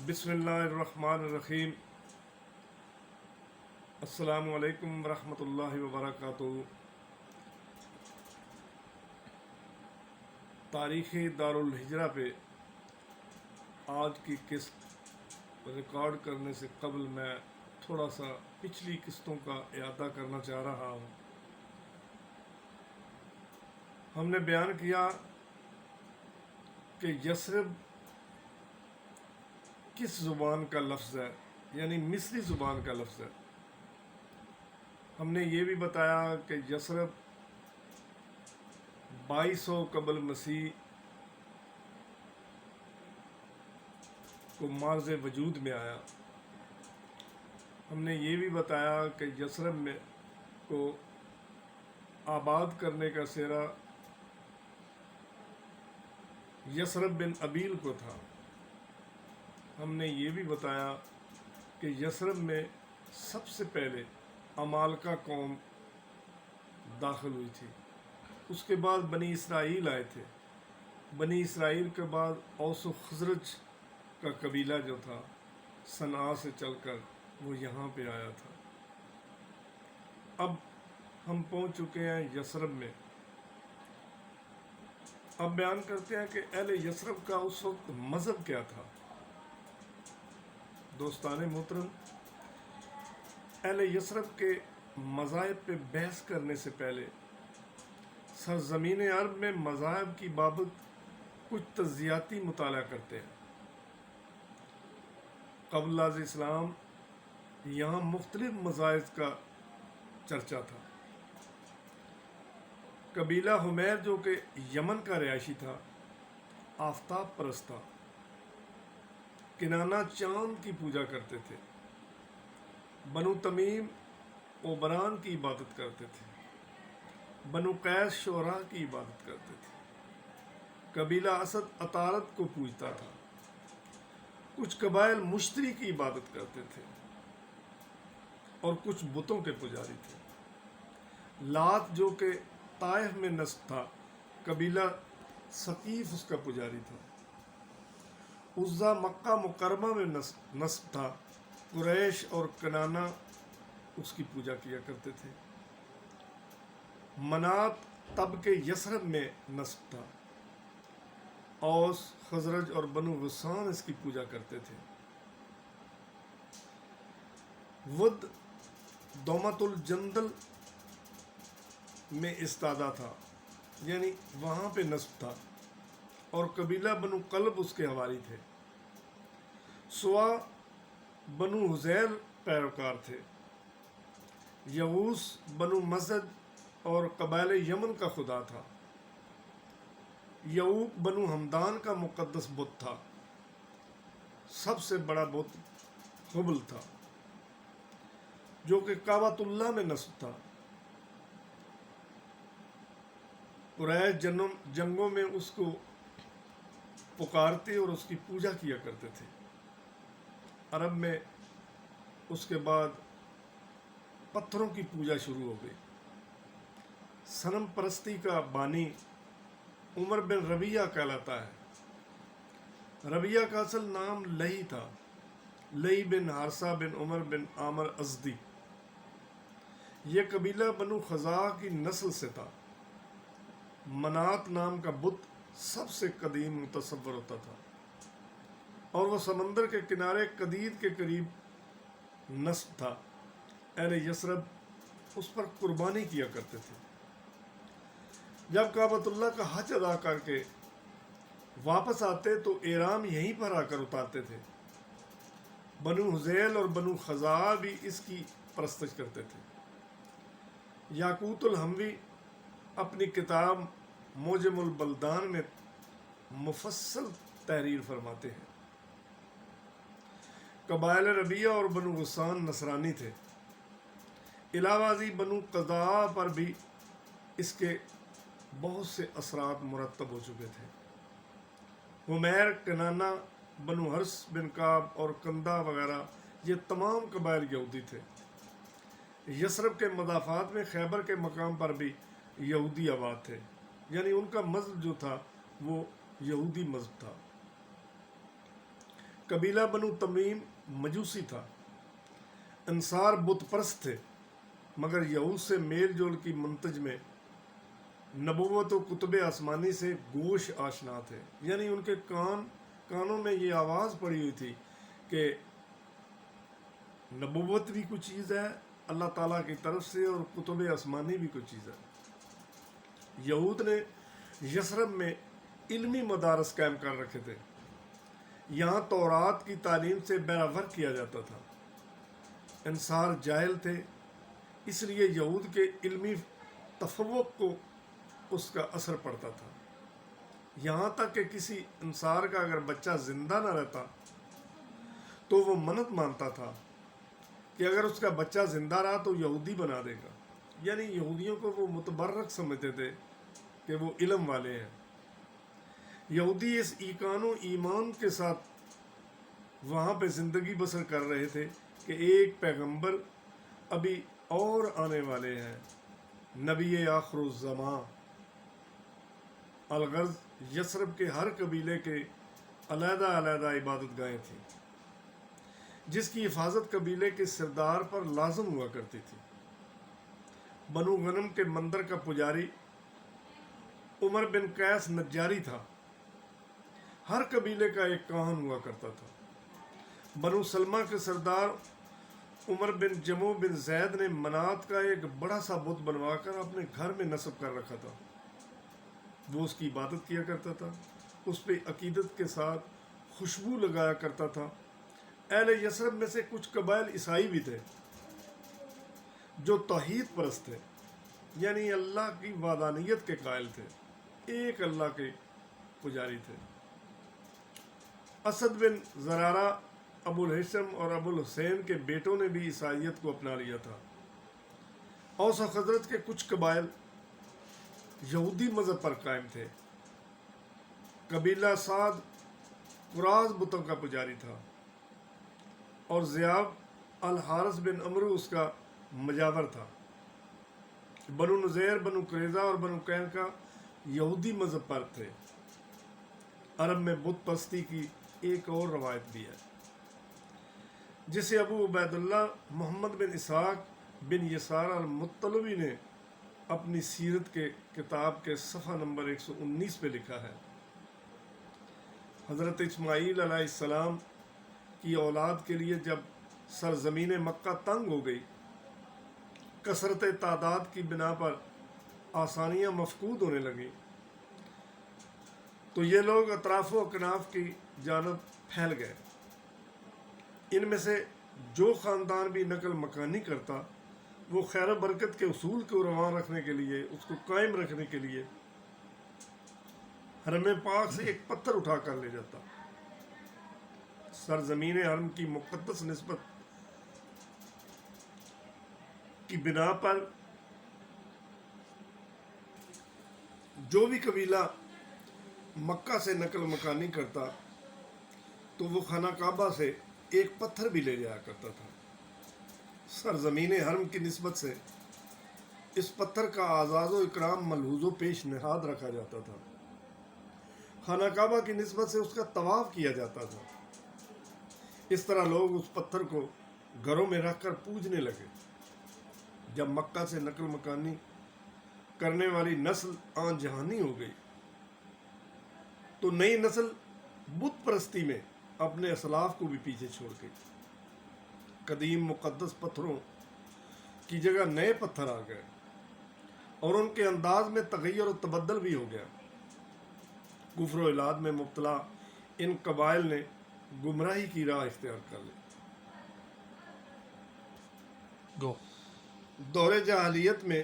بسم اللہ الرحمن الرحیم۔ السلام علیکم ورحمۃ اللہ وبرکاتہ۔ تاریخ دارالہجرہ پہ آج کی قسط ریکارڈ کرنے سے قبل میں تھوڑا سا پچھلی قسطوں کا اعادہ کرنا چاہ رہا ہوں۔ ہم نے بیان کیا کہ یثرب کس زبان کا لفظ ہے، یعنی مصری زبان کا لفظ ہے۔ ہم نے یہ بھی بتایا کہ یثرب 2200 قبل مسیح کو مارز وجود میں آیا۔ ہم نے یہ بھی بتایا کہ یثرب میں کو آباد کرنے کا سہرا یثرب بن ابیل کو تھا۔ ہم نے یہ بھی بتایا کہ یثرب میں سب سے پہلے عمالقہ قوم داخل ہوئی تھی، اس کے بعد بنی اسرائیل آئے تھے۔ بنی اسرائیل کے بعد اوس و خزرج کا قبیلہ جو تھا صنعاء سے چل کر وہ یہاں پہ آیا تھا۔ اب ہم پہنچ چکے ہیں یثرب میں۔ اب بیان کرتے ہیں کہ اہل یثرب کا اس وقت مذہب کیا تھا۔ دوستان محترم، اہل یثرب کے مذاہب پہ بحث کرنے سے پہلے سرزمین عرب میں مذاہب کی بابت کچھ تجزیاتی مطالعہ کرتے ہیں۔ قبل از اسلام یہاں مختلف مذاہب کا چرچا تھا۔ قبیلہ حمیر جو کہ یمن کا رہائشی تھا، آفتاب پرست تھا۔ کنانہ چاند کی پوجا کرتے تھے۔ بنو تمیم اوبران کی عبادت کرتے تھے۔ بنو قیس شعراء کی عبادت کرتے تھے۔ قبیلہ اسد عطارد کو پوجتا تھا۔ کچھ قبائل مشتری کی عبادت کرتے تھے اور کچھ بتوں کے پجاری تھے۔ لات جو کہ طائف میں نسب تھا، قبیلہ ثقیف اس کا پجاری تھا۔ عزا مکہ مکرمہ میں نسب تھا، قریش اور کنانہ اس کی پوجا کیا کرتے تھے۔ منات تب کے یثرب میں نسب تھا، اوس خزرج اور بنو غسان اس کی پوجا کرتے تھے۔ ود دومت الجندل میں استادا تھا، یعنی وہاں پہ نسب تھا، اور قبیلہ بنو قلب اس کے حوالی تھے۔ سوا بنو حزیل پیروکار تھے۔ یغوس بنو مزد اور قبائل یمن کا خدا تھا۔ یعوق بنو ہمدان کا مقدس بت تھا۔ سب سے بڑا بت حبل تھا جو کہ کعبۃ اللہ میں نسب تھا۔ قریش جنگوں میں اس کو پکارتے اور اس کی پوجا کیا کرتے تھے۔ عرب میں اس کے بعد پتھروں کی پوجا شروع ہو گئی۔ صنم پرستی کا بانی عمر بن ربیعہ کہلاتا ہے۔ ربیعہ کا اصل نام لہی تھا، لہی بن حارثہ بن عمر بن عامر ازدی۔ یہ قبیلہ بنو خزاعہ کی نسل سے تھا۔ منات نام کا بت سب سے قدیم متصور ہوتا تھا، اور وہ سمندر کے کنارے قدید کے قریب نسب تھا۔ اہل یثرب اس پر قربانی کیا کرتے تھے۔ جب کعبۃ اللہ کا حج ادا کر کے واپس آتے تو احرام یہیں پر آ کر اتارتے تھے۔ بنو حزیل اور بنو خزاعہ بھی اس کی پرستش کرتے تھے۔ یاقوت الحموی اپنی کتاب موجم البلدان میں مفصل تحریر فرماتے ہیں۔ قبائل ربیعہ اور بنو غسان نصرانی تھے۔ علاوہ ازیں بنو قضاء پر بھی اس کے بہت سے اثرات مرتب ہو چکے تھے۔ حمیر، کنانہ، بنو حرس بن کعب اور کندہ وغیرہ یہ تمام قبائل یہودی تھے۔ یثرب کے مضافات میں خیبر کے مقام پر بھی یہودی آباد تھے، یعنی ان کا مذہب جو تھا وہ یہودی مذہب تھا۔ قبیلہ بنو تمیم مجوسی تھا، انصار بت پرست تھے، مگر یہود سے میل جول کی منتج میں نبوت و کتب آسمانی سے گوش آشنا تھے، یعنی ان کے کانوں میں یہ آواز پڑی ہوئی تھی کہ نبوت بھی کچھ چیز ہے اللہ تعالیٰ کی طرف سے، اور کتب آسمانی بھی کچھ چیز ہے۔ یہود نے یثرب میں علمی مدارس قائم کر رکھے تھے، یہاں تورات کی تعلیم سے بیراور کیا جاتا تھا۔ انصار جاہل تھے، اس لیے یہود کے علمی تفوق کو اس کا اثر پڑتا تھا، یہاں تک کہ کسی انصار کا اگر بچہ زندہ نہ رہتا تو وہ منت مانتا تھا کہ اگر اس کا بچہ زندہ رہا تو یہودی بنا دے گا، یعنی یہودیوں کو وہ متبرک سمجھتے تھے کہ وہ علم والے ہیں۔ یہودی اس ایقان و ایمان کے ساتھ وہاں پہ زندگی بسر کر رہے تھے کہ ایک پیغمبر ابھی اور آنے والے ہیں، نبی آخر الزمان۔ الغرض یثرب کے ہر قبیلے کے علیحدہ علیحدہ عبادت گاہیں تھیں، جس کی حفاظت قبیلے کے سردار پر لازم ہوا کرتی تھی۔ بنو غنم کے مندر کا پجاری عمر بن قیس نجاری تھا، ہر قبیلے کا ایک کاہن ہوا کرتا تھا۔ بنو سلمہ کے سردار عمر بن جمو بن زید نے منات کا ایک بڑا سا بت بنوا کر اپنے گھر میں نصب کر رکھا تھا، وہ اس کی عبادت کیا کرتا تھا، اس پہ عقیدت کے ساتھ خوشبو لگایا کرتا تھا۔ اہل یثرب میں سے کچھ قبائل عیسائی بھی تھے جو توحید پرست تھے، یعنی اللہ کی وحدانیت کے قائل تھے، ایک اللہ کے پجاری تھے۔ اسد بن زرارہ، ابو الہشم اور ابو الحسین کے بیٹوں نے بھی عیسائیت کو اپنا لیا تھا۔ اوس و خزرج کے کچھ قبائل یہودی مذہب پر قائم تھے۔ قبیلہ سعد قراظ بتوں کا پجاری تھا، اور زیاب الحارث بن عمرو اس کا مجاور تھا۔ بنو نذیر، بنو قریظہ اور بنو قینقاع یہودی مذہب پر تھے۔ عرب میں بت پرستی کی ایک اور روایت بھی ہے، جسے ابو عبید اللہ محمد بن اسحاق بن یسار المطلبی نے اپنی سیرت کے کتاب کے صفحہ نمبر 119 پہ لکھا ہے۔ حضرت اسماعیل علیہ السلام کی اولاد کے لیے جب سرزمین مکہ تنگ ہو گئی، کثرت تعداد کی بنا پر آسانیاں مفقود ہونے لگیں، تو یہ لوگ اطراف و اکناف کی جانب پھیل گئے۔ ان میں سے جو خاندان بھی نقل مکانی کرتا، وہ خیر و برکت کے اصول کو رواں رکھنے کے لیے، اس کو قائم رکھنے کے لیے حرم پاک سے ایک پتھر اٹھا کر لے جاتا۔ سرزمین حرم کی مقدس نسبت کی بنا پر جو بھی قبیلہ مکہ سے نقل مکانی کرتا تو وہ خانہ کعبہ سے ایک پتھر بھی لے جایا کرتا تھا۔ سرزمین حرم کی نسبت سے اس پتھر کا اعزاز و اکرام ملحوظ و پیش نہاد رکھا جاتا تھا۔ خانہ کعبہ کی نسبت سے اس کا طواف کیا جاتا تھا۔ اس طرح لوگ اس پتھر کو گھروں میں رکھ کر پوجنے لگے۔ جب مکہ سے نقل مکانی کرنے والی نسل آن جہانی ہو گئی تو نئی نسل بت پرستی میں اپنے اسلاف کو بھی پیچھے چھوڑ گئی۔ قدیم مقدس پتھروں کی جگہ نئے پتھر آ گئے اور ان کے انداز میں تغیر و تبدل بھی ہو گیا۔ کفر و الحاد میں مبتلا ان قبائل نے گمراہی کی راہ اختیار کر لی۔ دور جاہلیت میں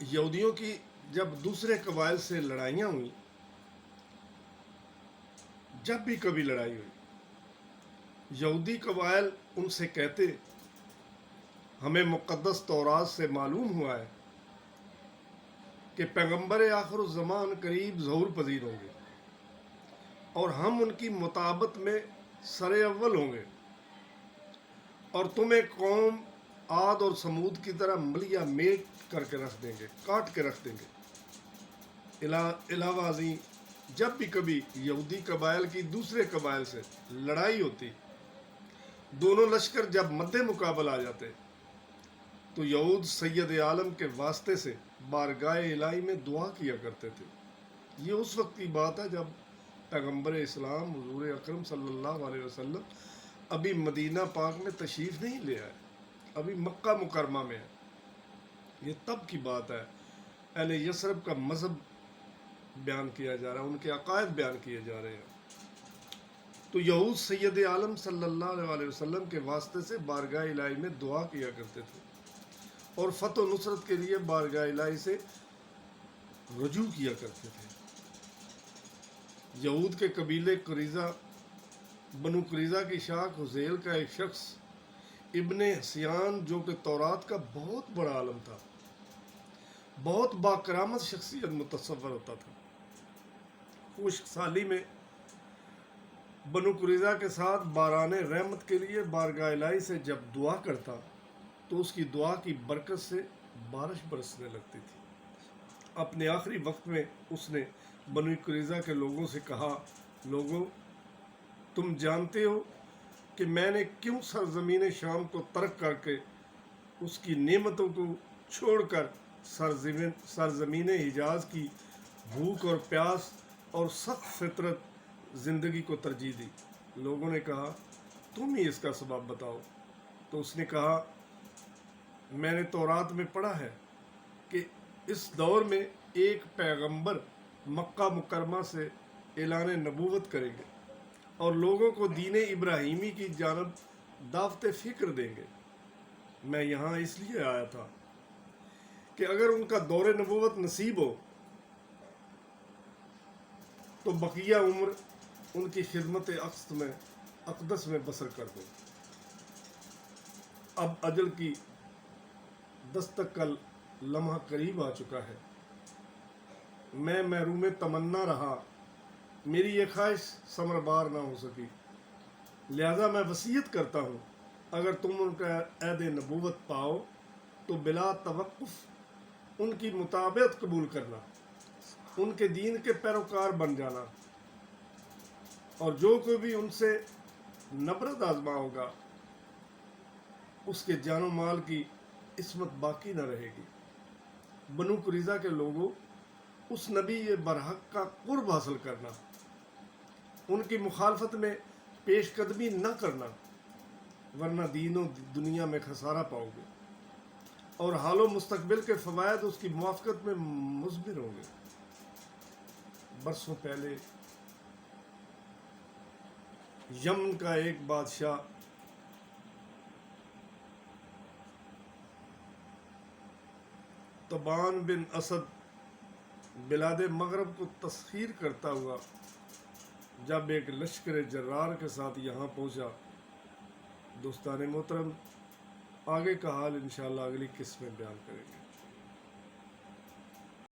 یہودیوں کی جب دوسرے قبائل سے لڑائیاں ہوئیں، جب بھی کبھی لڑائی ہوئی، یہودی قبائل ان سے کہتے، ہمیں مقدس تورات سے معلوم ہوا ہے کہ پیغمبر آخر الزمان قریب ظہور پذیر ہوں گے اور ہم ان کی مطابت میں سر اول ہوں گے، اور تمہیں قوم عاد اور سمود کی طرح ملیا میٹ کر کے رکھ دیں گے، کاٹ کے رکھ دیں گے۔ علاوہ ازیں جب بھی کبھی یہودی قبائل کی دوسرے قبائل سے لڑائی ہوتی، دونوں لشکر جب مد مقابل آ جاتے تو یہود سید عالم کے واسطے سے بارگاہ الہی میں دعا کیا کرتے تھے۔ یہ اس وقت کی بات ہے جب پیغمبر اسلام حضور اکرم صلی اللہ علیہ وسلم ابھی مدینہ پاک میں تشریف نہیں لے آئے، ابھی مکہ مکرمہ میں ہے۔ یہ تب کی بات ہے، اہل یثرب کا مذہب بیان کیا جا رہا ہے، ان کے عقائد بیان کیے جا رہے ہیں۔ تو یہود سید عالم صلی اللہ علیہ وسلم کے واسطے سے بارگاہ الہی میں دعا کیا کرتے تھے اور فتح و نصرت کے لیے بارگاہ الہی سے رجوع کیا کرتے تھے۔ یہود کے قبیلے قریظہ، بنو قریظہ کی شاخ حذیل کا ایک شخص ابن حسیان، جو کہ تورات کا بہت بڑا عالم تھا، بہت باکرامت شخصیت متصور ہوتا تھا، خشک سالی میں بنو قریظہ کے ساتھ باران رحمت کے لیے بارگاہ الہی سے جب دعا کرتا تو اس کی دعا کی برکت سے بارش برسنے لگتی تھی۔ اپنے آخری وقت میں اس نے بنو قریظہ کے لوگوں سے کہا، لوگوں، تم جانتے ہو کہ میں نے کیوں سرزمین شام کو ترک کر کے اس کی نعمتوں کو چھوڑ کر سرزمین حجاز کی بھوک اور پیاس اور سخت فطرت زندگی کو ترجیح دی۔ لوگوں نے کہا، تم ہی اس کا سبب بتاؤ۔ تو اس نے کہا، میں نے تورات میں پڑھا ہے کہ اس دور میں ایک پیغمبر مکہ مکرمہ سے اعلان نبوت کریں گے اور لوگوں کو دین ابراہیمی کی جانب دعوت فکر دیں گے۔ میں یہاں اس لیے آیا تھا کہ اگر ان کا دور نبوت نصیب ہو تو بقیہ عمر ان کی خدمت اقدس میں بسر کر دو۔ اب اجل کی دستک کا لمحہ قریب آ چکا ہے، میں محروم تمنا رہا، میری یہ خواہش ثمربار نہ ہو سکی، لہذا میں وصیت کرتا ہوں، اگر تم ان کا عہد نبوت پاؤ تو بلا توقف ان کی مطابقت قبول کرنا، ان کے دین کے پیروکار بن جانا، اور جو کوئی بھی ان سے نفرت آزما ہوگا اس کے جان و مال کی عصمت باقی نہ رہے گی۔ بنو قریظہ کے لوگوں، اس نبی برحق کا قرب حاصل کرنا، ان کی مخالفت میں پیش قدمی نہ کرنا، ورنہ دین و دنیا میں خسارہ پاؤ گے اور حال و مستقبل کے فوائد اس کی موافقت میں مثمر ہوں گے۔ برسوں پہلے یمن کا ایک بادشاہ طبعان بن اسد بلاد مغرب کو تسخیر کرتا ہوا جب ایک لشکر جرار کے ساتھ یہاں پہنچا۔ دوستان محترم، آگے کا حال انشاءاللہ اگلی قسط میں بیان کریں گے۔